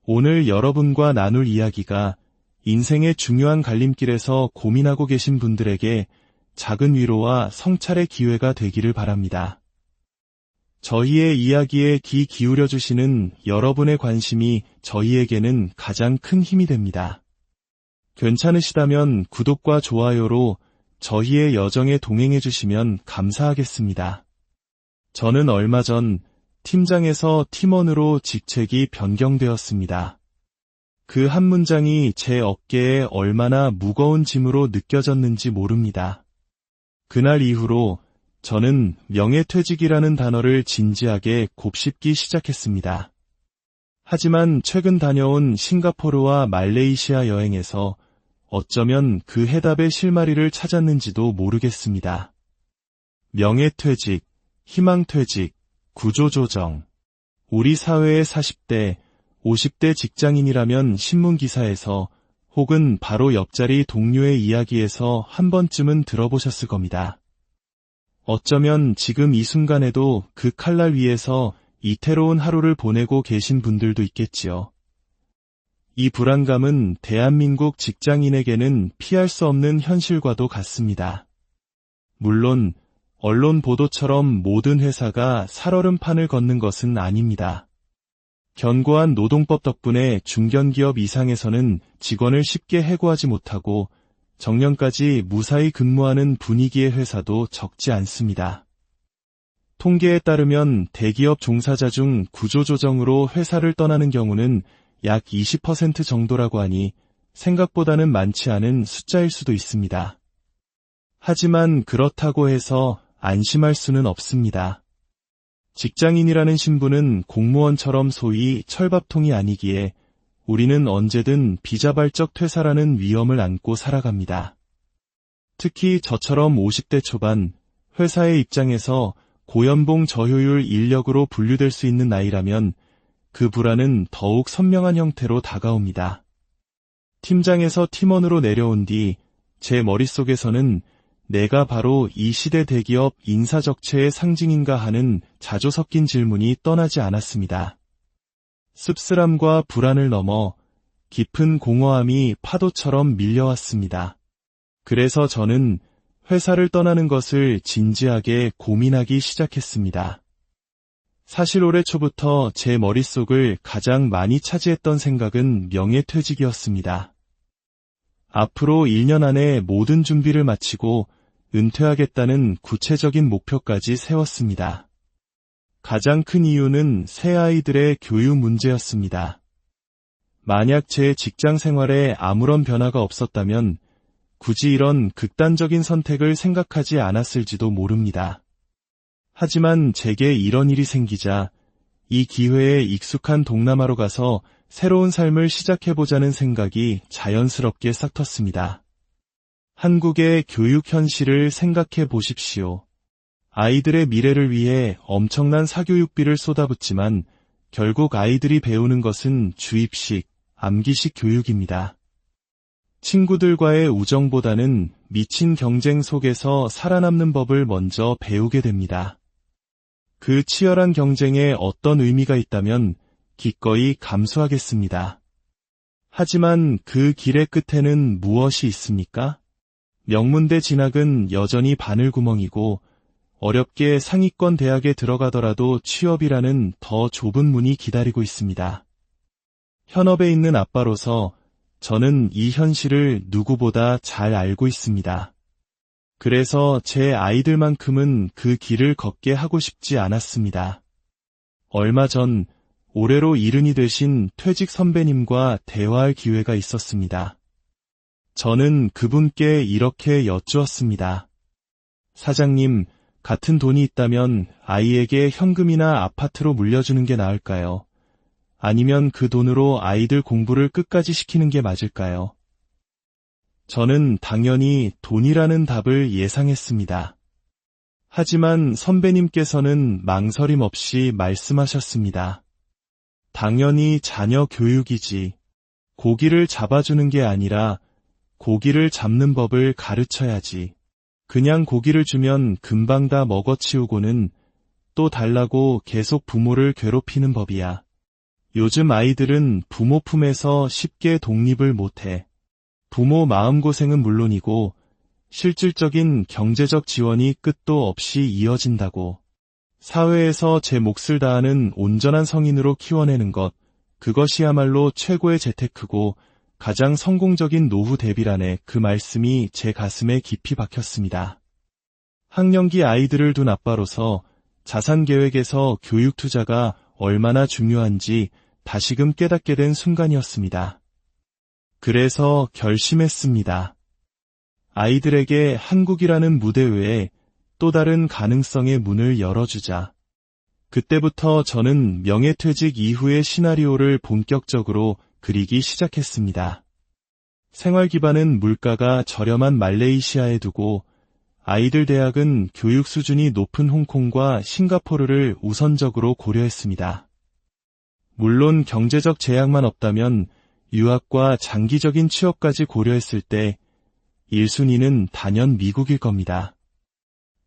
오늘 여러분과 나눌 이야기가 인생의 중요한 갈림길에서 고민하고 계신 분들에게 작은 위로와 성찰의 기회가 되기를 바랍니다. 저희의 이야기에 귀 기울여 주시는 여러분의 관심이 저희에게는 가장 큰 힘이 됩니다. 괜찮으시다면 구독과 좋아요로 저희의 여정에 동행해 주시면 감사하겠습니다. 저는 얼마 전 팀장에서 팀원으로 직책이 변경되었습니다. 그 한 문장이 제 어깨에 얼마나 무거운 짐으로 느껴졌는지 모릅니다. 그날 이후로 저는 명예퇴직이라는 단어를 진지하게 곱씹기 시작했습니다. 하지만 최근 다녀온 싱가포르와 말레이시아 여행에서 어쩌면 그 해답의 실마리를 찾았는지도 모르겠습니다. 명예퇴직, 희망퇴직, 구조조정. 우리 사회의 40대, 50대 직장인이라면 신문기사에서 혹은 바로 옆자리 동료의 이야기에서 한 번쯤은 들어보셨을 겁니다. 어쩌면 지금 이 순간에도 그 칼날 위에서 이태로운 하루를 보내고 계신 분들도 있겠지요. 이 불안감은 대한민국 직장인에게는 피할 수 없는 현실과도 같습니다. 물론 언론 보도처럼 모든 회사가 살얼음판을 걷는 것은 아닙니다. 견고한 노동법 덕분에 중견기업 이상에서는 직원을 쉽게 해고하지 못하고 정년까지 무사히 근무하는 분위기의 회사도 적지 않습니다. 통계에 따르면 대기업 종사자 중 구조조정으로 회사를 떠나는 경우는 약 20% 정도라고 하니 생각보다는 많지 않은 숫자일 수도 있습니다. 하지만 그렇다고 해서 안심할 수는 없습니다. 직장인이라는 신분은 공무원처럼 소위 철밥통이 아니기에 우리는 언제든 비자발적 퇴사라는 위험을 안고 살아갑니다. 특히 저처럼 50대 초반, 회사의 입장에서 고연봉 저효율 인력으로 분류될 수 있는 나이라면 그 불안은 더욱 선명한 형태로 다가옵니다. 팀장에서 팀원으로 내려온 뒤 제 머릿속에서는 내가 바로 이 시대 대기업 인사적체의 상징인가 하는 자조 섞인 질문이 떠나지 않았습니다. 씁쓸함과 불안을 넘어 깊은 공허함이 파도처럼 밀려왔습니다. 그래서 저는 회사를 떠나는 것을 진지하게 고민하기 시작했습니다. 사실 올해 초부터 제 머릿속을 가장 많이 차지했던 생각은 명예퇴직이었습니다. 앞으로 1년 안에 모든 준비를 마치고 은퇴하겠다는 구체적인 목표까지 세웠습니다. 가장 큰 이유는 새 아이들의 교육 문제였습니다. 만약 제 직장 생활에 아무런 변화가 없었다면 굳이 이런 극단적인 선택을 생각하지 않았을지도 모릅니다. 하지만 제게 이런 일이 생기자 이 기회에 익숙한 동남아로 가서 새로운 삶을 시작해보자는 생각이 자연스럽게 싹텄습니다. 한국의 교육 현실을 생각해 보십시오. 아이들의 미래를 위해 엄청난 사교육비를 쏟아붓지만 결국 아이들이 배우는 것은 주입식, 암기식 교육입니다. 친구들과의 우정보다는 미친 경쟁 속에서 살아남는 법을 먼저 배우게 됩니다. 그 치열한 경쟁에 어떤 의미가 있다면 기꺼이 감수하겠습니다. 하지만 그 길의 끝에는 무엇이 있습니까? 명문대 진학은 여전히 바늘구멍이고 어렵게 상위권 대학에 들어가더라도 취업이라는 더 좁은 문이 기다리고 있습니다. 현업에 있는 아빠로서 저는 이 현실을 누구보다 잘 알고 있습니다. 그래서 제 아이들만큼은 그 길을 걷게 하고 싶지 않았습니다. 얼마 전 올해로 70이 되신 퇴직 선배님과 대화할 기회가 있었습니다. 저는 그분께 이렇게 여쭈었습니다. 사장님, 같은 돈이 있다면 아이에게 현금이나 아파트로 물려주는 게 나을까요? 아니면 그 돈으로 아이들 공부를 끝까지 시키는 게 맞을까요? 저는 당연히 돈이라는 답을 예상했습니다. 하지만 선배님께서는 망설임 없이 말씀하셨습니다. 당연히 자녀 교육이지. 고기를 잡아주는 게 아니라 고기를 잡는 법을 가르쳐야지. 그냥 고기를 주면 금방 다 먹어치우고는 또 달라고 계속 부모를 괴롭히는 법이야. 요즘 아이들은 부모 품에서 쉽게 독립을 못해. 부모 마음고생은 물론이고 실질적인 경제적 지원이 끝도 없이 이어진다고. 사회에서 제 몫을 다하는 온전한 성인으로 키워내는 것, 그것이야말로 최고의 재테크고 가장 성공적인 노후 대비라네. 그 말씀이 제 가슴에 깊이 박혔습니다. 학령기 아이들을 둔 아빠로서 자산 계획에서 교육 투자가 얼마나 중요한지 다시금 깨닫게 된 순간이었습니다. 그래서 결심했습니다. 아이들에게 한국이라는 무대 외에 또 다른 가능성의 문을 열어주자. 그때부터 저는 명예퇴직 이후의 시나리오를 본격적으로 그리기 시작했습니다. 생활 기반은 물가가 저렴한 말레이시아에 두고 아이들 대학은 교육 수준이 높은 홍콩과 싱가포르를 우선적으로 고려했습니다. 물론 경제적 제약만 없다면 유학과 장기적인 취업까지 고려했을 때 1순위는 단연 미국일 겁니다.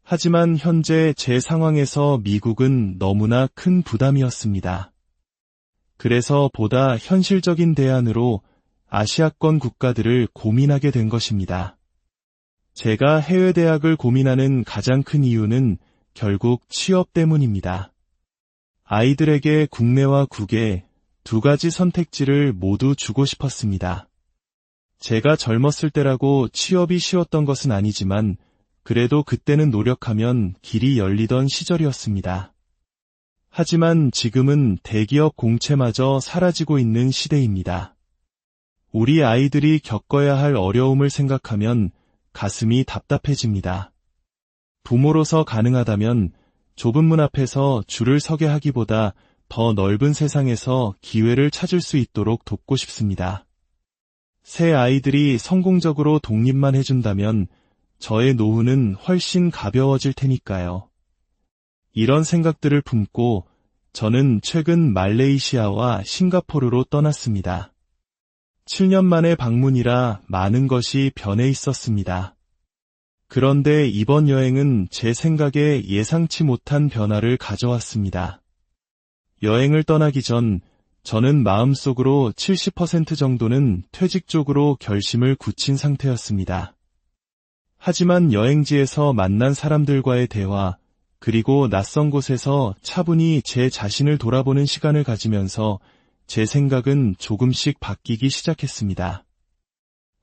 하지만 현재 제 상황에서 미국은 너무나 큰 부담이었습니다. 그래서 보다 현실적인 대안으로 아시아권 국가들을 고민하게 된 것입니다. 제가 해외 대학을 고민하는 가장 큰 이유는 결국 취업 때문입니다. 아이들에게 국내와 국외 두 가지 선택지를 모두 주고 싶었습니다. 제가 젊었을 때라고 취업이 쉬웠던 것은 아니지만 그래도 그때는 노력하면 길이 열리던 시절이었습니다. 하지만 지금은 대기업 공채마저 사라지고 있는 시대입니다. 우리 아이들이 겪어야 할 어려움을 생각하면 가슴이 답답해집니다. 부모로서 가능하다면 좁은 문 앞에서 줄을 서게 하기보다 더 넓은 세상에서 기회를 찾을 수 있도록 돕고 싶습니다. 새 아이들이 성공적으로 독립만 해준다면 저의 노후는 훨씬 가벼워질 테니까요. 이런 생각들을 품고 저는 최근 말레이시아와 싱가포르로 떠났습니다. 7년 만의 방문이라 많은 것이 변해 있었습니다. 그런데 이번 여행은 제 생각에 예상치 못한 변화를 가져왔습니다. 여행을 떠나기 전 저는 마음속으로 70% 정도는 퇴직 쪽으로 결심을 굳힌 상태였습니다. 하지만 여행지에서 만난 사람들과의 대화, 그리고 낯선 곳에서 차분히 제 자신을 돌아보는 시간을 가지면서 제 생각은 조금씩 바뀌기 시작했습니다.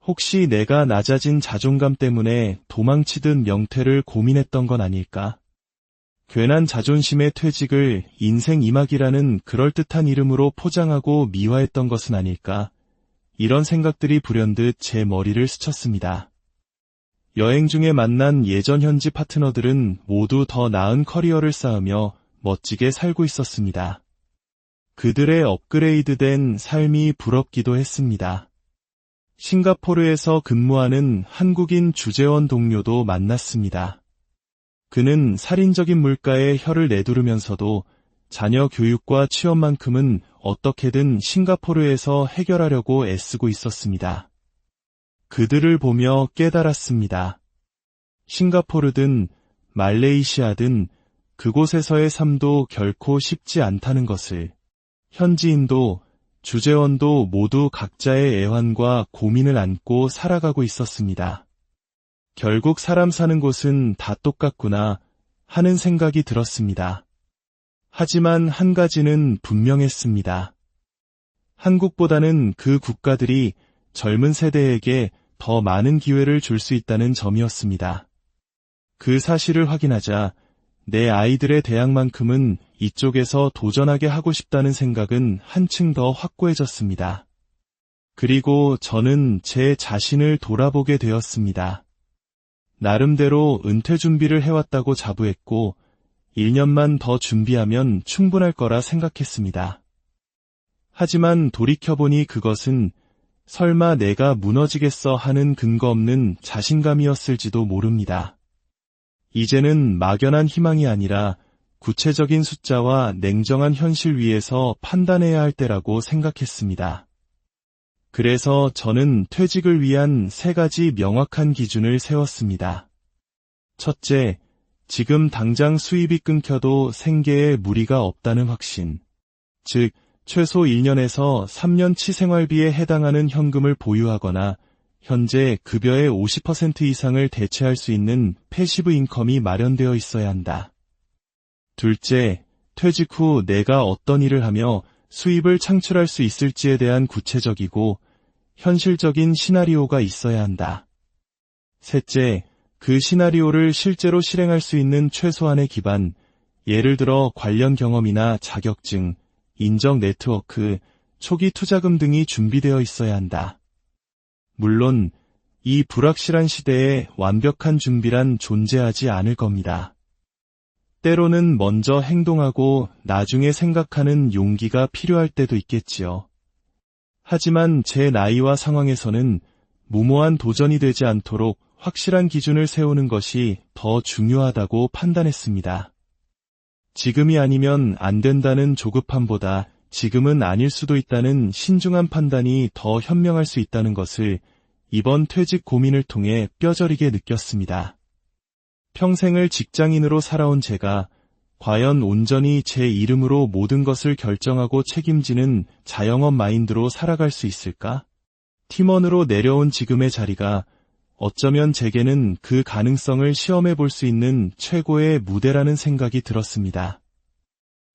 혹시 내가 낮아진 자존감 때문에 도망치듯 명퇴를 고민했던 건 아닐까? 괜한 자존심의 퇴직을 인생 이막이라는 그럴듯한 이름으로 포장하고 미화했던 것은 아닐까? 이런 생각들이 불현듯 제 머리를 스쳤습니다. 여행 중에 만난 예전 현지 파트너들은 모두 더 나은 커리어를 쌓으며 멋지게 살고 있었습니다. 그들의 업그레이드된 삶이 부럽기도 했습니다. 싱가포르에서 근무하는 한국인 주재원 동료도 만났습니다. 그는 살인적인 물가에 혀를 내두르면서도 자녀 교육과 취업만큼은 어떻게든 싱가포르에서 해결하려고 애쓰고 있었습니다. 그들을 보며 깨달았습니다. 싱가포르든 말레이시아든 그곳에서의 삶도 결코 쉽지 않다는 것을. 현지인도 주재원도 모두 각자의 애환과 고민을 안고 살아가고 있었습니다. 결국 사람 사는 곳은 다 똑같구나 하는 생각이 들었습니다. 하지만 한 가지는 분명했습니다. 한국보다는 그 국가들이 젊은 세대에게 더 많은 기회를 줄 수 있다는 점이었습니다. 그 사실을 확인하자 내 아이들의 대학만큼은 이쪽에서 도전하게 하고 싶다는 생각은 한층 더 확고해졌습니다. 그리고 저는 제 자신을 돌아보게 되었습니다. 나름대로 은퇴 준비를 해왔다고 자부했고 1년만 더 준비하면 충분할 거라 생각했습니다. 하지만 돌이켜보니 그것은 설마 내가 무너지겠어 하는 근거 없는 자신감이었을지도 모릅니다. 이제는 막연한 희망이 아니라 구체적인 숫자와 냉정한 현실 위에서 판단해야 할 때라고 생각했습니다. 그래서 저는 퇴직을 위한 3가지 명확한 기준을 세웠습니다. 첫째, 지금 당장 수입이 끊겨도 생계에 무리가 없다는 확신. 즉, 최소 1년에서 3년치 생활비에 해당하는 현금을 보유하거나 현재 급여의 50% 이상을 대체할 수 있는 패시브 인컴이 마련되어 있어야 한다. 둘째, 퇴직 후 내가 어떤 일을 하며 수입을 창출할 수 있을지에 대한 구체적이고 현실적인 시나리오가 있어야 한다. 셋째, 그 시나리오를 실제로 실행할 수 있는 최소한의 기반, 예를 들어 관련 경험이나 자격증, 인적 네트워크, 초기 투자금 등이 준비되어 있어야 한다. 물론 이 불확실한 시대에 완벽한 준비란 존재하지 않을 겁니다. 때로는 먼저 행동하고 나중에 생각하는 용기가 필요할 때도 있겠지요. 하지만 제 나이와 상황에서는 무모한 도전이 되지 않도록 확실한 기준을 세우는 것이 더 중요하다고 판단했습니다. 지금이 아니면 안 된다는 조급함보다 지금은 아닐 수도 있다는 신중한 판단이 더 현명할 수 있다는 것을 이번 퇴직 고민을 통해 뼈저리게 느꼈습니다. 평생을 직장인으로 살아온 제가 과연 온전히 제 이름으로 모든 것을 결정하고 책임지는 자영업 마인드로 살아갈 수 있을까? 팀원으로 내려온 지금의 자리가 어쩌면 제게는 그 가능성을 시험해 볼 수 있는 최고의 무대라는 생각이 들었습니다.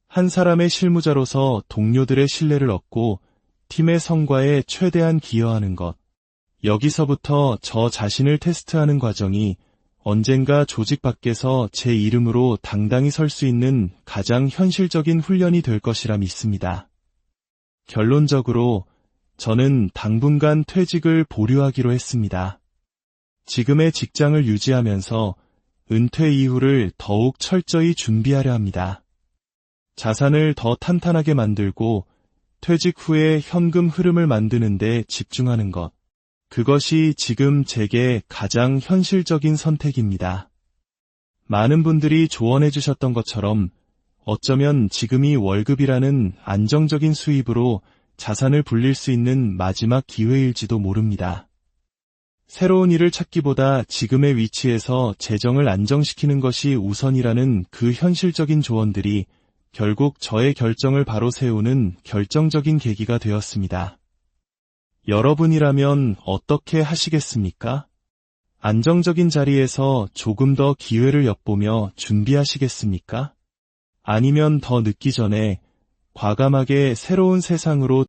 한 사람의 실무자로서 동료들의 신뢰를 얻고 팀의 성과에 최대한 기여하는 것. 여기서부터 저 자신을 테스트하는 과정이 언젠가 조직 밖에서 제 이름으로 당당히 설 수 있는 가장 현실적인 훈련이 될 것이라 믿습니다. 결론적으로 저는 당분간 퇴직을 보류하기로 했습니다. 지금의 직장을 유지하면서 은퇴 이후를 더욱 철저히 준비하려 합니다. 자산을 더 탄탄하게 만들고 퇴직 후에 현금 흐름을 만드는 데 집중하는 것. 그것이 지금 제게 가장 현실적인 선택입니다. 많은 분들이 조언해 주셨던 것처럼 어쩌면 지금이 월급이라는 안정적인 수입으로 자산을 불릴 수 있는 마지막 기회일지도 모릅니다. 새로운 일을 찾기보다 지금의 위치에서 재정을 안정시키는 것이 우선이라는 그 현실적인 조언들이 결국 저의 결정을 바로 세우는 결정적인 계기가 되었습니다. 여러분이라면 어떻게 하시겠습니까? 안정적인 자리에서 조금 더 기회를 엿보며 준비하시겠습니까? 아니면 더 늦기 전에 과감하게 새로운 세상으로